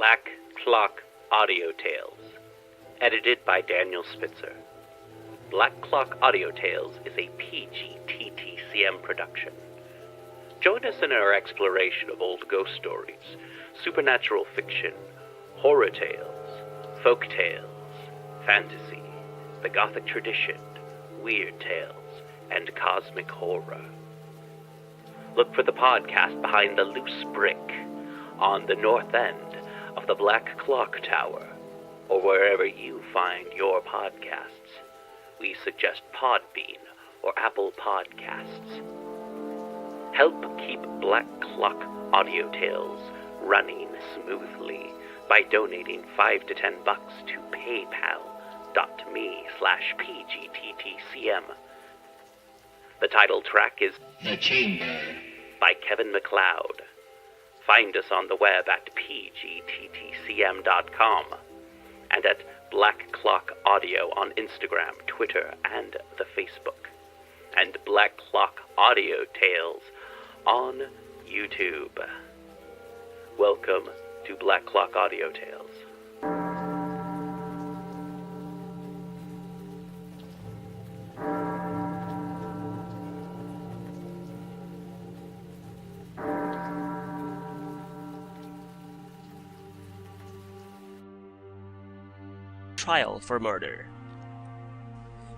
Black Clock Audio Tales, edited by Daniel Spitzer. Black Clock Audio Tales is a PG-TTCM production. Join us in our exploration of old ghost stories, supernatural fiction, horror tales, folk tales, fantasy, the gothic tradition, weird tales, and cosmic horror. Look for the podcast Behind the Loose Brick on the north end of the Black Clock Tower, or wherever you find your podcasts. We suggest Podbean or Apple Podcasts. Help keep Black Clock Audio Tales running smoothly by donating $5 to $10 to paypal.me/pgttcm. The title track is The Chamber by Kevin MacLeod. Find us on the web at pgttcm.com and at Black Clock Audio on Instagram, Twitter, and the Facebook, and Black Clock Audio Tales on YouTube. Welcome to Black Clock Audio Tales. Trial for Murder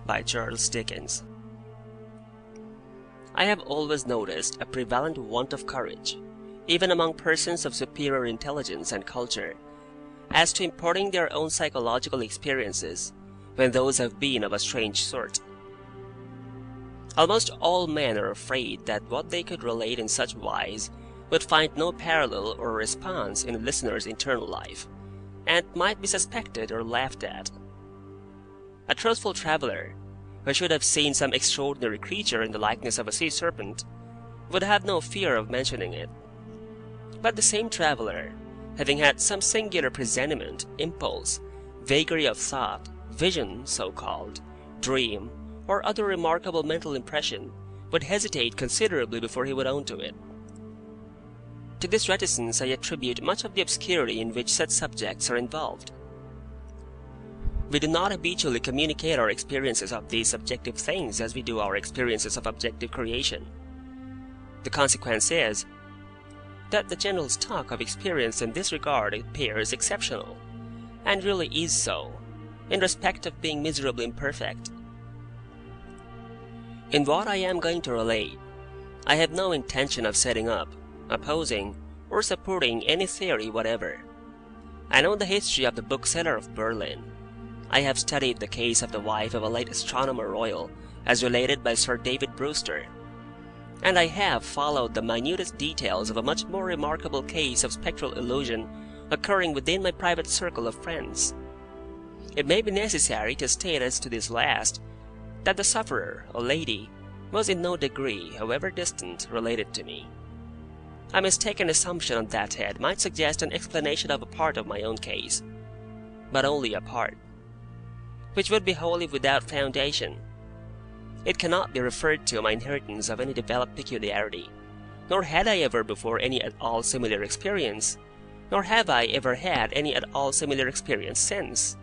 by Charles Dickens. I have always noticed a prevalent want of courage, even among persons of superior intelligence and culture, as to imparting their own psychological experiences when those have been of a strange sort. Almost all men are afraid that what they could relate in such wise would find no parallel or response in a listener's internal life, and might be suspected or laughed at. A truthful traveller, who should have seen some extraordinary creature in the likeness of a sea serpent, would have no fear of mentioning it. But the same traveller, having had some singular presentiment, impulse, vagary of thought, vision so-called, dream, or other remarkable mental impression, would hesitate considerably before he would own to it. To this reticence I attribute much of the obscurity in which such subjects are involved. We do not habitually communicate our experiences of these subjective things as we do our experiences of objective creation. The consequence is that the general stock of experience in this regard appears exceptional, and really is so, in respect of being miserably imperfect. In what I am going to relate, I have no intention of setting up, opposing, or supporting any theory whatever. I know the history of the bookseller of Berlin. I have studied the case of the wife of a late Astronomer Royal, as related by Sir David Brewster, and I have followed the minutest details of a much more remarkable case of spectral illusion occurring within my private circle of friends. It may be necessary to state as to this last, that the sufferer, a lady, was in no degree, however distant, related to me. A mistaken assumption on that head might suggest an explanation of a part of my own case, but only a part, which would be wholly without foundation. It cannot be referred to my inheritance of any developed peculiarity, nor had I ever before any at all similar experience, nor have I ever had any at all similar experience since.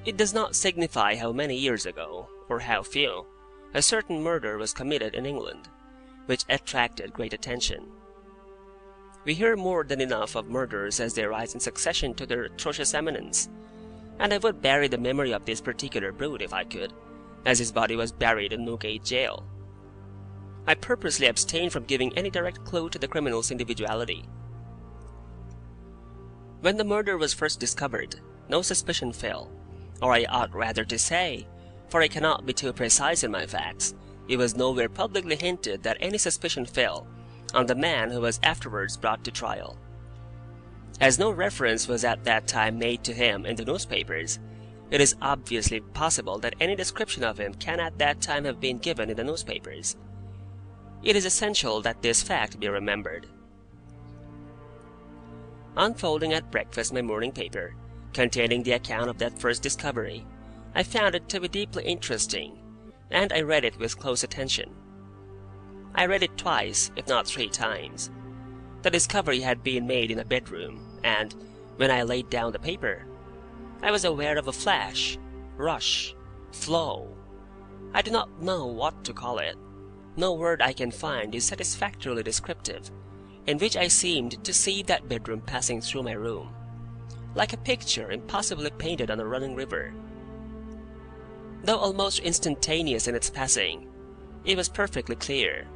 It does not signify how many years ago, or how few, a certain murder was committed in England, which attracted great attention. We hear more than enough of murders as they rise in succession to their atrocious eminence, and I would bury the memory of this particular brute if I could, as his body was buried in Newgate Jail. I purposely abstain from giving any direct clue to the criminal's individuality. When the murder was first discovered, no suspicion fell, or I ought rather to say, for I cannot be too precise in my facts, it was nowhere publicly hinted that any suspicion fell on the man who was afterwards brought to trial. As no reference was at that time made to him in the newspapers, it is obviously possible that any description of him can at that time have been given in the newspapers. It is essential that this fact be remembered. Unfolding at breakfast my morning paper, containing the account of that first discovery, I found it to be deeply interesting, and I read it with close attention. I read it twice, if not 3 times. The discovery had been made in a bedroom, and, when I laid down the paper, I was aware of a flash, rush, flow. I do not know what to call it. No word I can find is satisfactorily descriptive, in which I seemed to see that bedroom passing through my room, like a picture impossibly painted on a running river. Though almost instantaneous in its passing, it was perfectly clear,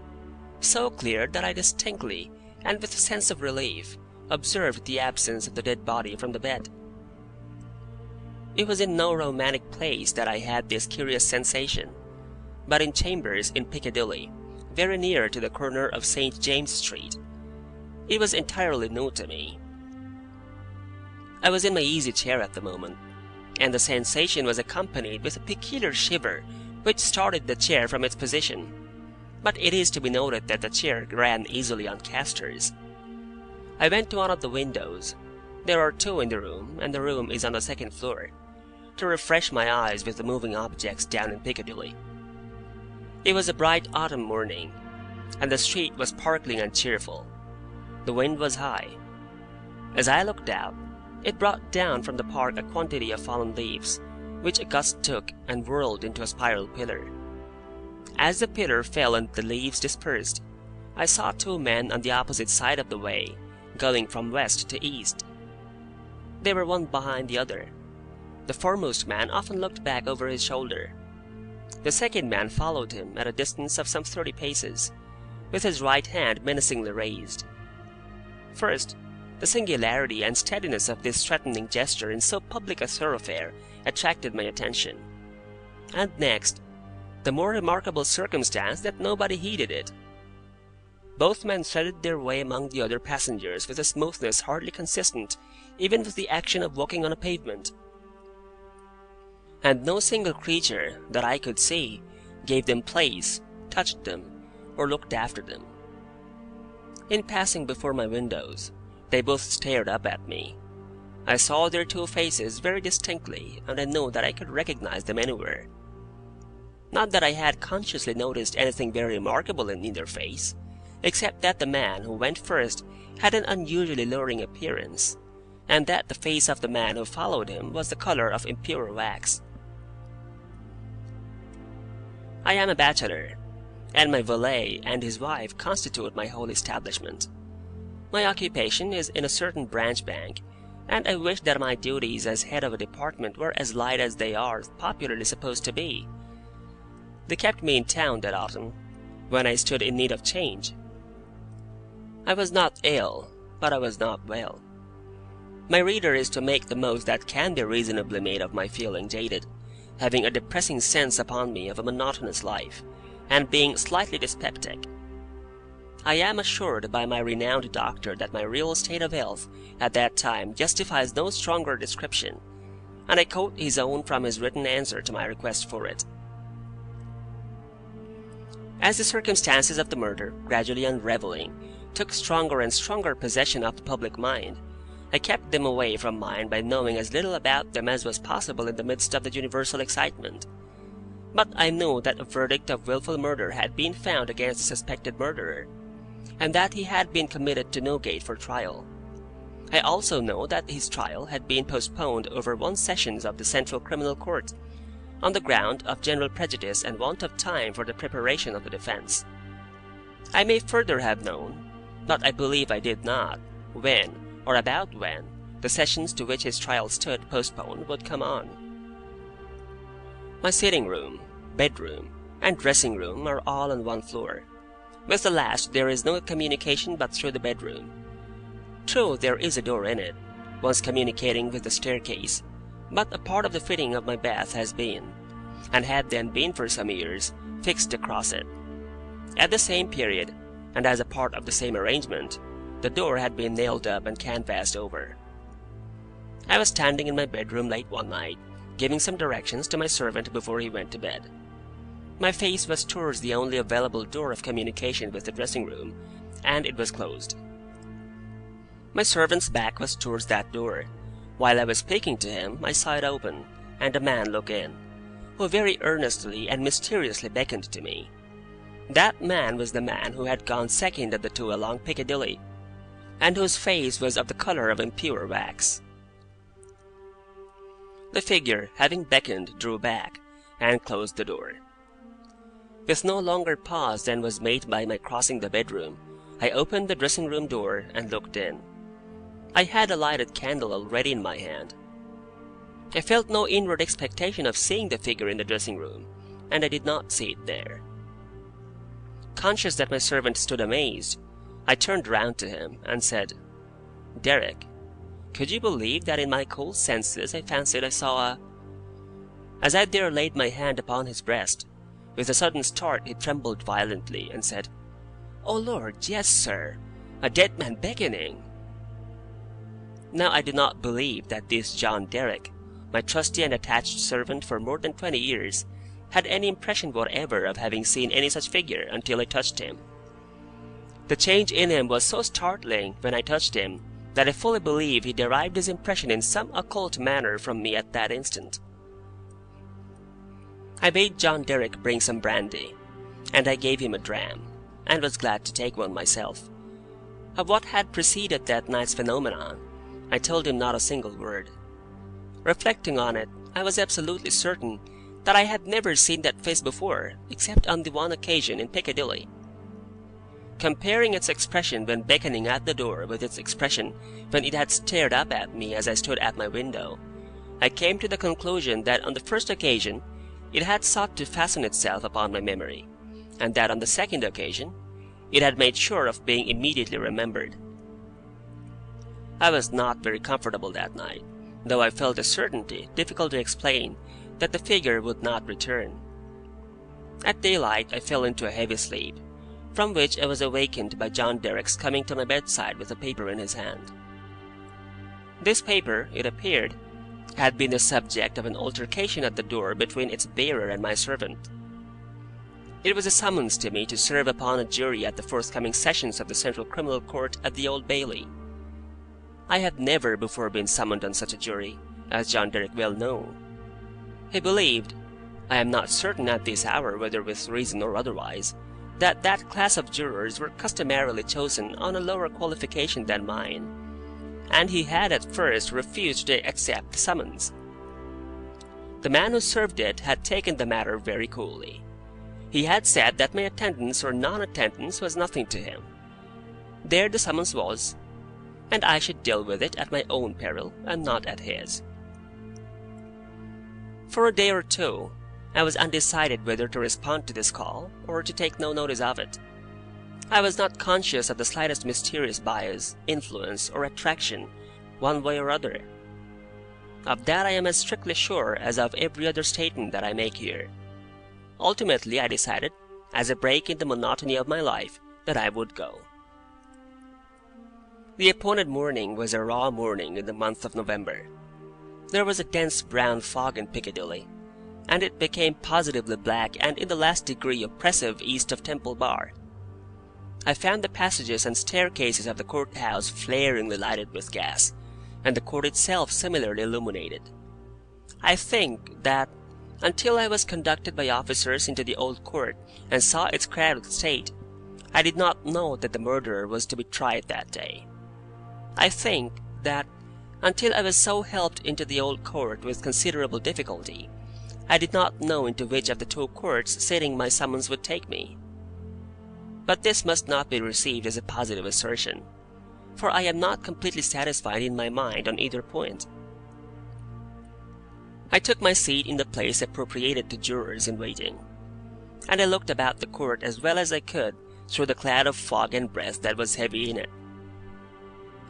so clear that I distinctly, and with a sense of relief, observed the absence of the dead body from the bed. It was in no romantic place that I had this curious sensation, but in chambers in Piccadilly, very near to the corner of St. James Street. It was entirely new to me. I was in my easy chair at the moment, and the sensation was accompanied with a peculiar shiver which started the chair from its position. But it is to be noted that the chair ran easily on casters. I went to one of the windows, there are two in the room, and the room is on the second floor, to refresh my eyes with the moving objects down in Piccadilly. It was a bright autumn morning, and the street was sparkling and cheerful. The wind was high. As I looked out, it brought down from the park a quantity of fallen leaves, which a gust took and whirled into a spiral pillar. As the pillar fell and the leaves dispersed, I saw two men on the opposite side of the way, going from west to east. They were one behind the other. The foremost man often looked back over his shoulder. The second man followed him at a distance of some 30 paces, with his right hand menacingly raised. First, the singularity and steadiness of this threatening gesture in so public a thoroughfare attracted my attention. And next, the more remarkable circumstance that nobody heeded it. Both men threaded their way among the other passengers with a smoothness hardly consistent even with the action of walking on a pavement. And no single creature, that I could see, gave them place, touched them, or looked after them. In passing before my windows, they both stared up at me. I saw their two faces very distinctly, and I knew that I could recognize them anywhere. Not that I had consciously noticed anything very remarkable in either face, except that the man who went first had an unusually luring appearance, and that the face of the man who followed him was the color of impure wax. I am a bachelor, and my valet and his wife constitute my whole establishment. My occupation is in a certain branch bank, and I wish that my duties as head of a department were as light as they are popularly supposed to be. They kept me in town that autumn, when I stood in need of change. I was not ill, but I was not well. My reader is to make the most that can be reasonably made of my feeling jaded, having a depressing sense upon me of a monotonous life, and being slightly dyspeptic. I am assured by my renowned doctor that my real state of health at that time justifies no stronger description, and I quote his own from his written answer to my request for it. As the circumstances of the murder, gradually unravelling, took stronger and stronger possession of the public mind, I kept them away from mine by knowing as little about them as was possible in the midst of the universal excitement. But I knew that a verdict of wilful murder had been found against the suspected murderer, and that he had been committed to Newgate for trial. I also know that his trial had been postponed over 1 sessions of the Central Criminal Court, on the ground of general prejudice and want of time for the preparation of the defense. I may further have known, but I believe I did not, when, or about when, the sessions to which his trial stood postponed would come on. My sitting room, bedroom, and dressing room are all on one floor. With the last there is no communication but through the bedroom. True, there is a door in it, once communicating with the staircase, but a part of the fitting of my bath has been, and had then been for some years, fixed across it. At the same period, and as a part of the same arrangement, the door had been nailed up and canvassed over. I was standing in my bedroom late one night, giving some directions to my servant before he went to bed. My face was towards the only available door of communication with the dressing room, and it was closed. My servant's back was towards that door. While I was speaking to him, I saw it open, and a man look in, who very earnestly and mysteriously beckoned to me. That man was the man who had gone second of the two along Piccadilly. and whose face was of the color of impure wax. The figure, having beckoned, drew back, and closed the door. With no longer pause than was made by my crossing the bedroom, I opened the dressing-room door and looked in. I had a lighted candle already in my hand. I felt no inward expectation of seeing the figure in the dressing-room, and I did not see it there. Conscious that my servant stood amazed, I turned round to him and said, "Derek, could you believe that in my cool senses I fancied I saw a—" As I there laid my hand upon his breast, with a sudden start he trembled violently, and said, "Oh Lord, yes, sir! A dead man beckoning!" Now I do not believe that this John Derrick, my trusty and attached servant for more than 20 years, had any impression whatever of having seen any such figure until I touched him. The change in him was so startling when I touched him that I fully believe he derived his impression in some occult manner from me at that instant. I bade John Derrick bring some brandy, and I gave him a dram, and was glad to take one myself. Of what had preceded that night's phenomenon, I told him not a single word. Reflecting on it, I was absolutely certain that I had never seen that face before, except on the one occasion in Piccadilly. Comparing its expression when beckoning at the door with its expression when it had stared up at me as I stood at my window, I came to the conclusion that on the first occasion it had sought to fasten itself upon my memory, and that on the second occasion it had made sure of being immediately remembered. I was not very comfortable that night, though I felt a certainty, difficult to explain, that the figure would not return. At daylight I fell into a heavy sleep, from which I was awakened by John Derrick's coming to my bedside with a paper in his hand. This paper, it appeared, had been the subject of an altercation at the door between its bearer and my servant. It was a summons to me to serve upon a jury at the forthcoming sessions of the Central Criminal Court at the Old Bailey. I had never before been summoned on such a jury, as John Derrick well knew. He believed, I am not certain at this hour whether with reason or otherwise, that that class of jurors were customarily chosen on a lower qualification than mine, and he had at first refused to accept the summons. The man who served it had taken the matter very coolly. He had said that my attendance or non-attendance was nothing to him. There the summons was, and I should deal with it at my own peril and not at his. For a day or two, I was undecided whether to respond to this call or to take no notice of it. I was not conscious of the slightest mysterious bias, influence, or attraction, one way or other. Of that I am as strictly sure as of every other statement that I make here. Ultimately, I decided, as a break in the monotony of my life, that I would go. The appointed morning was a raw morning in the month of November. There was a dense brown fog in Piccadilly, and it became positively black and in the last degree oppressive east of Temple Bar. I found the passages and staircases of the courthouse flaringly lighted with gas, and the court itself similarly illuminated. I think that, until I was conducted by officers into the old court and saw its crowded state, I did not know that the murderer was to be tried that day. I think that, until I was so helped into the old court with considerable difficulty, I did not know into which of the two courts sitting my summons would take me. But this must not be received as a positive assertion, for I am not completely satisfied in my mind on either point. I took my seat in the place appropriated to jurors in waiting, and I looked about the court as well as I could through the cloud of fog and breath that was heavy in it.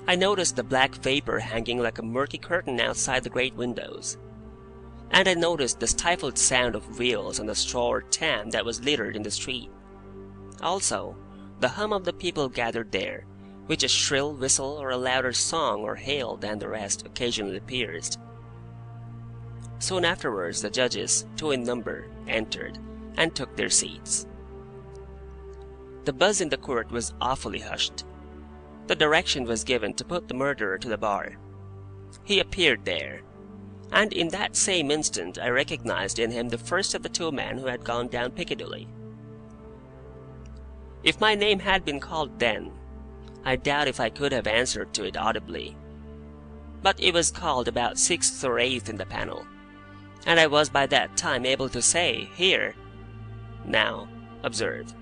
I noticed the black vapor hanging like a murky curtain outside the great windows, and I noticed the stifled sound of wheels on the straw or tan that was littered in the street. Also, the hum of the people gathered there, which a shrill whistle or a louder song or hail than the rest occasionally pierced. Soon afterwards the judges, 2 in number, entered, and took their seats. The buzz in the court was awfully hushed. The direction was given to put the murderer to the bar. He appeared there, and in that same instant I recognized in him the first of the 2 men who had gone down Piccadilly. If my name had been called then, I doubt if I could have answered to it audibly. But it was called about 6th or 8th in the panel, and I was by that time able to say, "Here." Now, observe.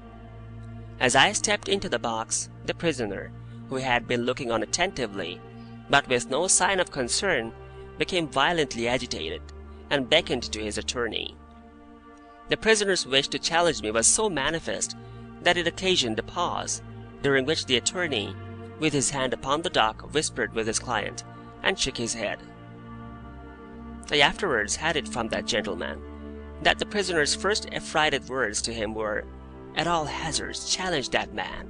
As I stepped into the box, the prisoner, who had been looking on attentively, but with no sign of concern, became violently agitated, and beckoned to his attorney. The prisoner's wish to challenge me was so manifest that it occasioned a pause, during which the attorney, with his hand upon the dock, whispered with his client, and shook his head. I afterwards had it from that gentleman that the prisoner's first affrighted words to him were, "At all hazards, challenge that man,"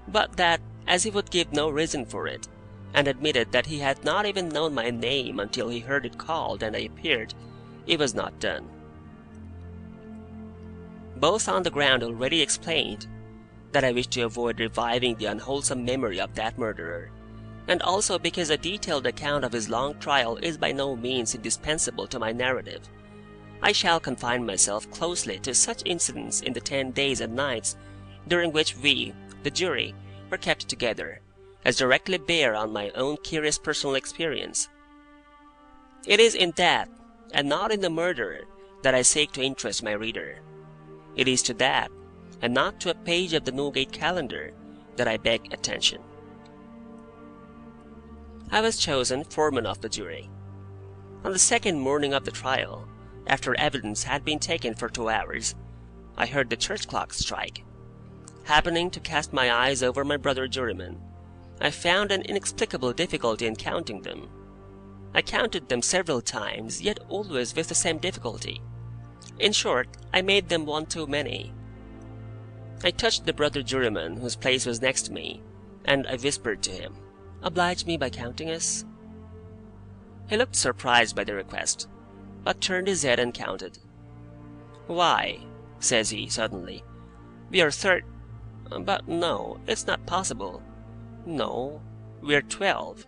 but that, as he would give no reason for it, and admitted that he had not even known my name until he heard it called and I appeared, it was not done. Both on the ground already explained, that I wished to avoid reviving the unwholesome memory of that murderer, and also because a detailed account of his long trial is by no means indispensable to my narrative, I shall confine myself closely to such incidents in the 10 days and nights during which we, the jury, were kept together, as directly bear on my own curious personal experience. It is in that, and not in the murderer, that I seek to interest my reader. It is to that, and not to a page of the Newgate calendar, that I beg attention. I was chosen foreman of the jury. On the second morning of the trial, after evidence had been taken for 2 hours, I heard the church clock strike. Happening to cast my eyes over my brother jurymen, I found an inexplicable difficulty in counting them. I counted them several times, yet always with the same difficulty. In short, I made them one too many. I touched the brother juryman whose place was next to me, and I whispered to him, "Oblige me by counting us." He looked surprised by the request, but turned his head and counted. "Why," says he, suddenly, "we are but no, it's not possible. No, we're 12.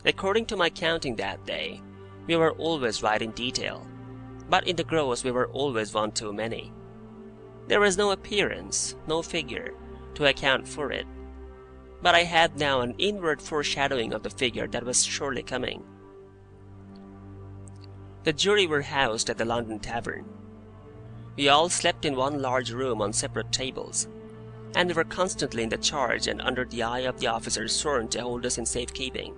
According to my counting that day, we were always right in detail, but in the gross we were always one too many. There was no appearance, no figure, to account for it, but I had now an inward foreshadowing of the figure that was surely coming. The jury were housed at the London Tavern. We all slept in one large room on separate tables, and we were constantly in the charge and under the eye of the officers sworn to hold us in safe keeping.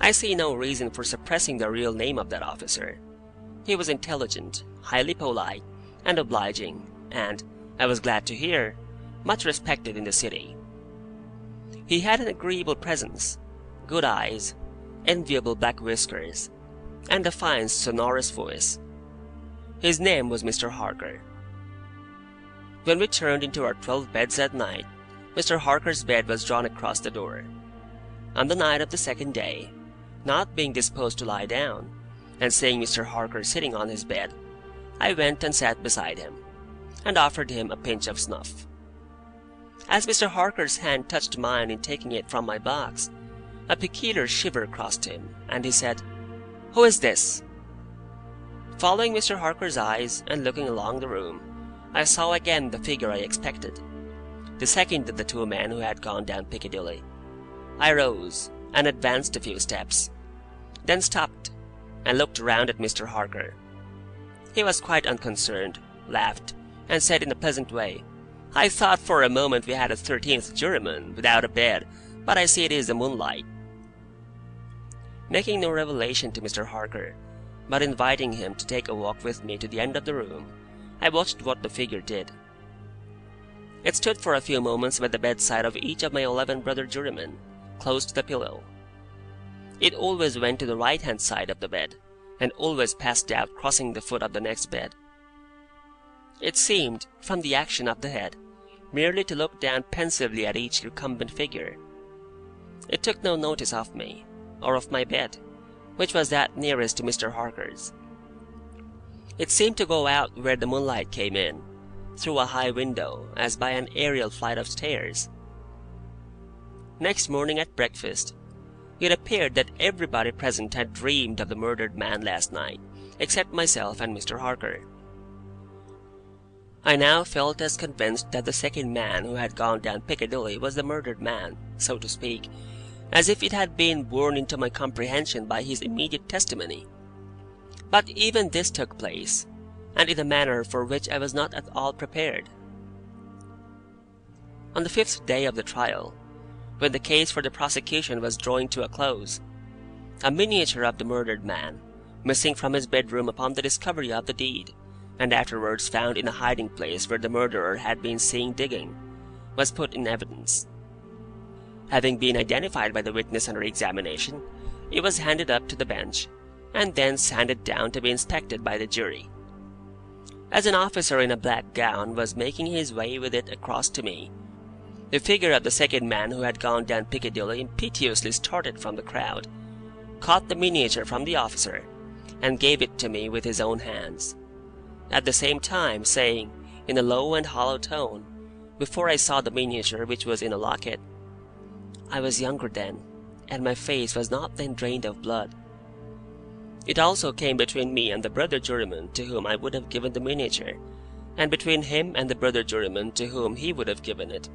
I see no reason for suppressing the real name of that officer. He was intelligent, highly polite, and obliging, and, I was glad to hear, much respected in the city. He had an agreeable presence, good eyes, enviable black whiskers, and a fine sonorous voice. His name was Mr. Harker. When we turned into our 12 beds at night, Mr. Harker's bed was drawn across the door. On the night of the second day, not being disposed to lie down, and seeing Mr. Harker sitting on his bed, I went and sat beside him, and offered him a pinch of snuff. As Mr. Harker's hand touched mine in taking it from my box, a peculiar shiver crossed him, and he said, "Who is this?" Following Mr. Harker's eyes, and looking along the room, I saw again the figure I expected, the second of the 2 men who had gone down Piccadilly. I rose, and advanced a few steps, then stopped, and looked round at Mr. Harker. He was quite unconcerned, laughed, and said in a pleasant way, "I thought for a moment we had a 13th juryman, without a bed, but I see it is the moonlight." Making no revelation to Mr. Harker, but inviting him to take a walk with me to the end of the room, I watched what the figure did. It stood for a few moments by the bedside of each of my 11 brother jurymen, close to the pillow. It always went to the right-hand side of the bed, and always passed out crossing the foot of the next bed. It seemed, from the action of the head, merely to look down pensively at each recumbent figure. It took no notice of me, or of my bed, which was that nearest to Mr. Harker's. It seemed to go out where the moonlight came in, through a high window, as by an aerial flight of stairs. Next morning at breakfast, it appeared that everybody present had dreamed of the murdered man last night, except myself and Mr. Harker. I now felt as convinced that the second man who had gone down Piccadilly was the murdered man, so to speak, as if it had been borne into my comprehension by his immediate testimony. But even this took place, and in a manner for which I was not at all prepared. On the 5th day of the trial, when the case for the prosecution was drawing to a close, a miniature of the murdered man, missing from his bedroom upon the discovery of the deed, and afterwards found in a hiding place where the murderer had been seen digging, was put in evidence. Having been identified by the witness under examination, it was handed up to the bench, and thence handed down to be inspected by the jury. As an officer in a black gown was making his way with it across to me, the figure of the second man who had gone down Piccadilly impetuously started from the crowd, caught the miniature from the officer, and gave it to me with his own hands, at the same time saying, in a low and hollow tone, before I saw the miniature which was in a locket, "I was younger then, and my face was not then drained of blood." It also came between me and the brother juryman to whom I would have given the miniature, and between him and the brother juryman to whom he would have given it,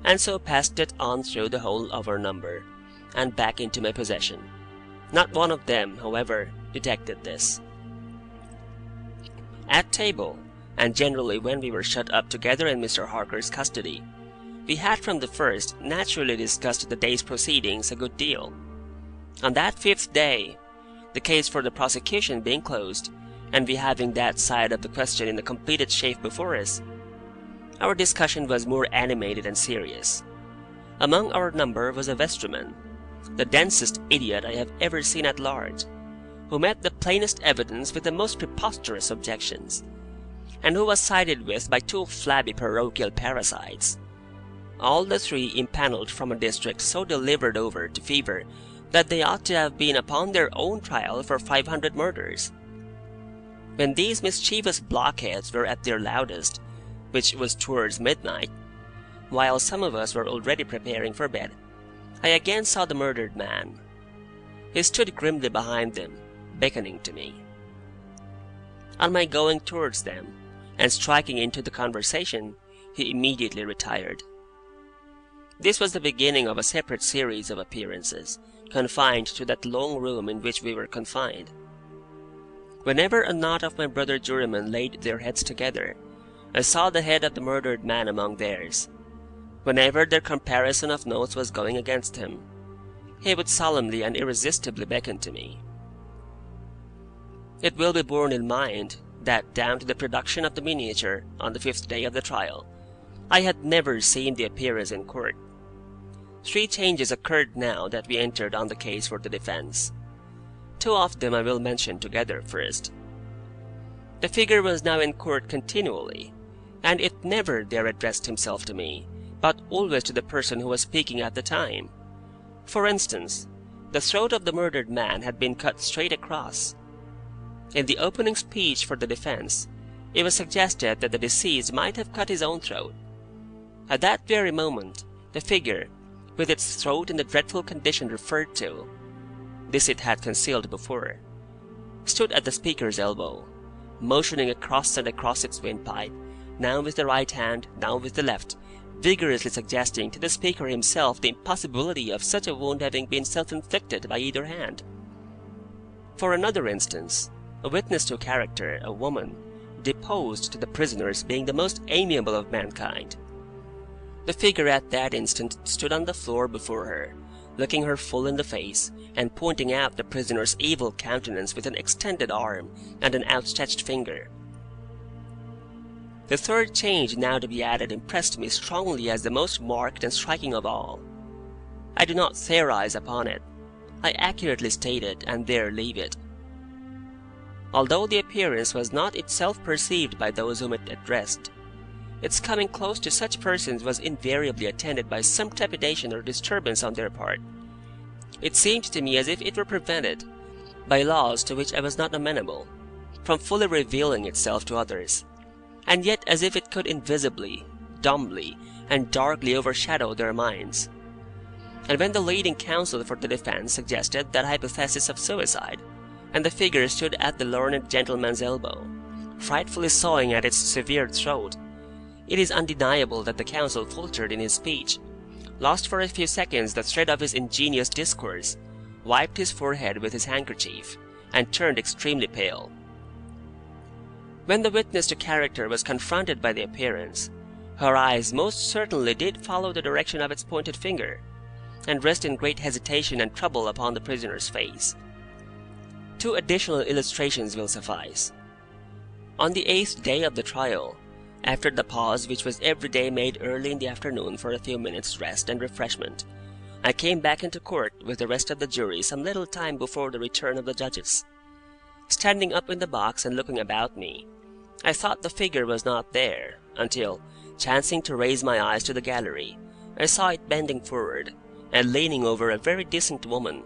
and so passed it on through the whole of our number, and back into my possession. Not one of them, however, detected this. At table, and generally when we were shut up together in Mr. Harker's custody, we had from the first naturally discussed the day's proceedings a good deal. On that 5th day, the case for the prosecution being closed, and we having that side of the question in a completed shape before us, our discussion was more animated and serious. Among our number was a vestryman, the densest idiot I have ever seen at large, who met the plainest evidence with the most preposterous objections, and who was sided with by 2 flabby parochial parasites, all the 3 impanelled from a district so delivered over to fever that they ought to have been upon their own trial for 500 murders. When these mischievous blockheads were at their loudest, which was towards midnight, while some of us were already preparing for bed, I again saw the murdered man. He stood grimly behind them, beckoning to me. On my going towards them, and striking into the conversation, he immediately retired. This was the beginning of a separate series of appearances, confined to that long room in which we were confined. Whenever a knot of my brother jurymen laid their heads together, I saw the head of the murdered man among theirs. Whenever their comparison of notes was going against him, he would solemnly and irresistibly beckon to me. It will be borne in mind that down to the production of the miniature on the 5th day of the trial, I had never seen the appearance in court. 3 changes occurred now that we entered on the case for the defense. 2 of them I will mention together first. The figure was now in court continually, and it never there addressed himself to me, but always to the person who was speaking at the time. For instance, the throat of the murdered man had been cut straight across. In the opening speech for the defense, it was suggested that the deceased might have cut his own throat. At that very moment, the figure, with its throat in the dreadful condition referred to, this it had concealed before, stood at the speaker's elbow, motioning across and across its windpipe, now with the right hand, now with the left, vigorously suggesting to the speaker himself the impossibility of such a wound having been self-inflicted by either hand. For another instance, a witness to character, a woman, deposed to the prisoner's being the most amiable of mankind. The figure at that instant stood on the floor before her, looking her full in the face, and pointing out the prisoner's evil countenance with an extended arm and an outstretched finger. The 3rd change now to be added impressed me strongly as the most marked and striking of all. I do not theorize upon it. I accurately state it, and there leave it. Although the appearance was not itself perceived by those whom it addressed, its coming close to such persons was invariably attended by some trepidation or disturbance on their part. It seemed to me as if it were prevented, by laws to which I was not amenable, from fully revealing itself to others, and yet as if it could invisibly, dumbly, and darkly overshadow their minds. And when the leading counsel for the defense suggested that hypothesis of suicide, and the figure stood at the learned gentleman's elbow, frightfully sawing at its severed throat, It is undeniable that the counsel faltered in his speech, lost for a few seconds the thread of his ingenious discourse, wiped his forehead with his handkerchief, and turned extremely pale. When the witness to character was confronted by the appearance, her eyes most certainly did follow the direction of its pointed finger, and rest in great hesitation and trouble upon the prisoner's face. 2 additional illustrations will suffice. On the 8th day of the trial, after the pause which was every day made early in the afternoon for a few minutes' rest and refreshment, I came back into court with the rest of the jury some little time before the return of the judges. Standing up in the box and looking about me, I thought the figure was not there, until, chancing to raise my eyes to the gallery, I saw it bending forward, and leaning over a very decent woman,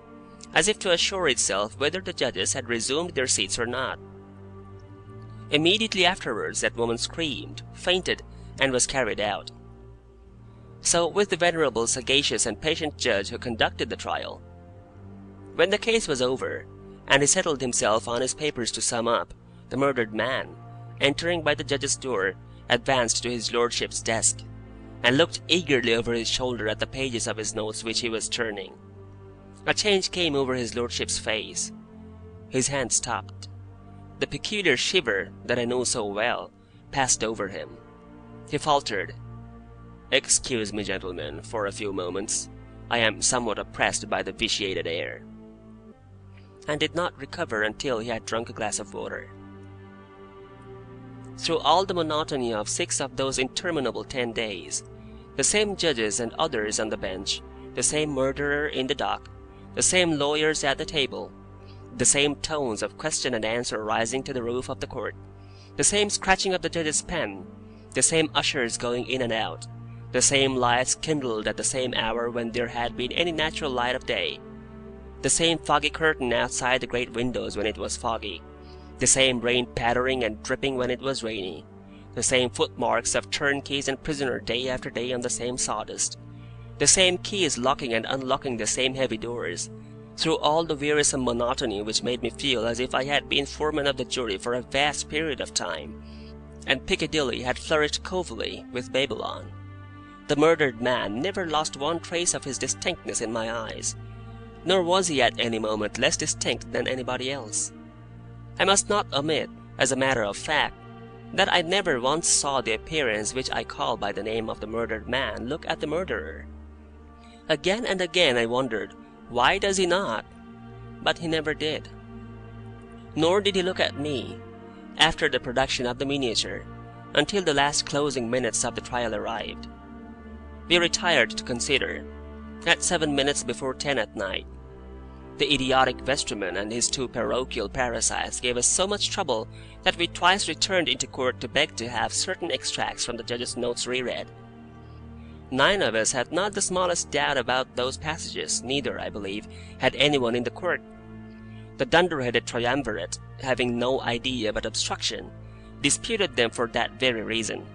as if to assure itself whether the judges had resumed their seats or not. Immediately afterwards that woman screamed, fainted, and was carried out. So with the venerable, sagacious, and patient judge who conducted the trial. When the case was over, and he settled himself on his papers to sum up, the murdered man, entering by the judge's door, advanced to his lordship's desk, and looked eagerly over his shoulder at the pages of his notes which he was turning. A change came over his lordship's face. His hand stopped. The peculiar shiver that I know so well passed over him. He faltered, "Excuse me, gentlemen, for a few moments. I am somewhat oppressed by the vitiated air," and did not recover until he had drunk a glass of water. Through all the monotony of 6 of those interminable 10 days, the same judges and others on the bench, the same murderer in the dock, the same lawyers at the table, the same tones of question and answer rising to the roof of the court, the same scratching of the judge's pen, the same ushers going in and out, the same lights kindled at the same hour when there had been any natural light of day, the same foggy curtain outside the great windows when it was foggy, the same rain pattering and dripping when it was rainy, the same footmarks of turnkeys and prisoner day after day on the same sawdust, the same keys locking and unlocking the same heavy doors, through all the wearisome monotony which made me feel as if I had been foreman of the jury for a vast period of time, and Piccadilly had flourished coevally with Babylon. The murdered man never lost one trace of his distinctness in my eyes, nor was he at any moment less distinct than anybody else. I must not omit, as a matter of fact, that I never once saw the appearance which I call by the name of the murdered man look at the murderer. Again and again I wondered, why does he not? But he never did. Nor did he look at me, after the production of the miniature, until the last closing minutes of the trial arrived. We retired to consider, at 7 minutes before 10 at night. The idiotic vestryman and his 2 parochial parasites gave us so much trouble that we twice returned into court to beg to have certain extracts from the judge's notes reread. 9 of us had not the smallest doubt about those passages, neither, I believe, had anyone in the court. The dunderheaded triumvirate, having no idea but obstruction, disputed them for that very reason.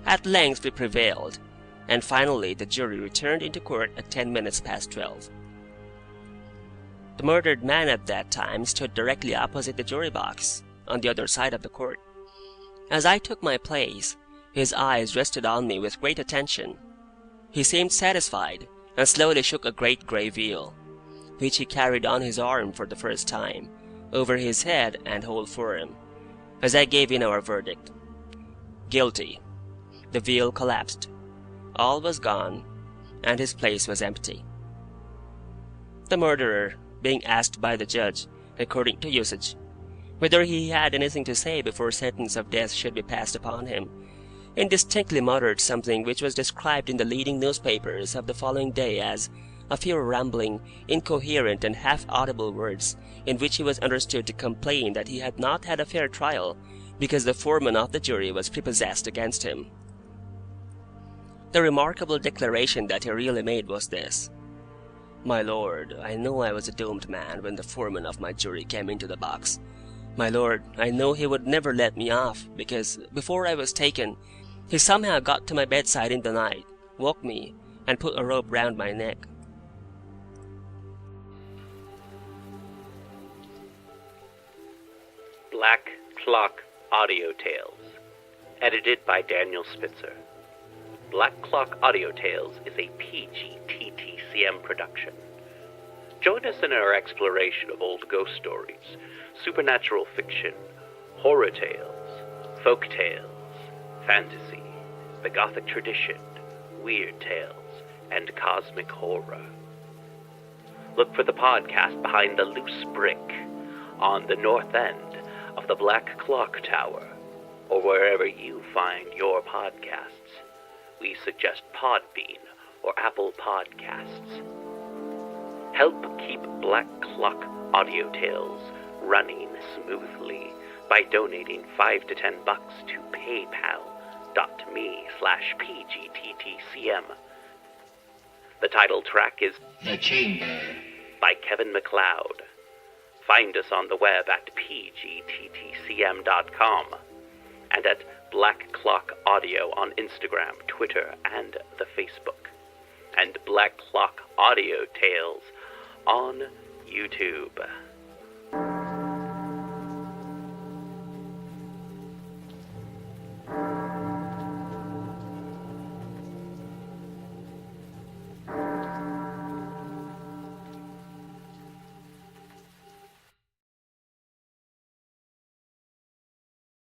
At length we prevailed, and finally the jury returned into court at 10 minutes past 12. The murdered man at that time stood directly opposite the jury box, on the other side of the court. As I took my place, his eyes rested on me with great attention. He seemed satisfied, and slowly shook a great grey veil, which he carried on his arm for the first time, over his head and whole form, as I gave in our verdict. Guilty. The veil collapsed. All was gone, and his place was empty. The murderer, being asked by the judge, according to usage, whether he had anything to say before sentence of death should be passed upon him, indistinctly muttered something which was described in the leading newspapers of the following day as a few rambling, incoherent, and half-audible words, in which he was understood to complain that he had not had a fair trial, because the foreman of the jury was prepossessed against him. The remarkable declaration that he really made was this: "My lord, I know I was a doomed man when the foreman of my jury came into the box. My lord, I know he would never let me off, because, before I was taken, he somehow got to my bedside in the night, woke me, and put a rope round my neck." Black Clock Audio Tales, Edited by Daniel Spitzer. Black Clock Audio Tales is a PG-TTCM production. Join us in our exploration of old ghost stories, supernatural fiction, horror tales, folk tales, fantasy, the gothic tradition, weird tales, and cosmic horror. Look for the podcast Behind the Loose Brick on the north end of the Black Clock Tower, or wherever you find your podcasts. We suggest Podbean or Apple Podcasts. Help keep Black Clock Audio Tales running smoothly by donating $5 to $10 to paypal.me/pgttcm. The title track is The Chamber by Kevin MacLeod. Find us on the web at pgttcm.com and at Black Clock Audio on Instagram, Twitter, and the Facebook, and Black Clock Audio Tales on YouTube.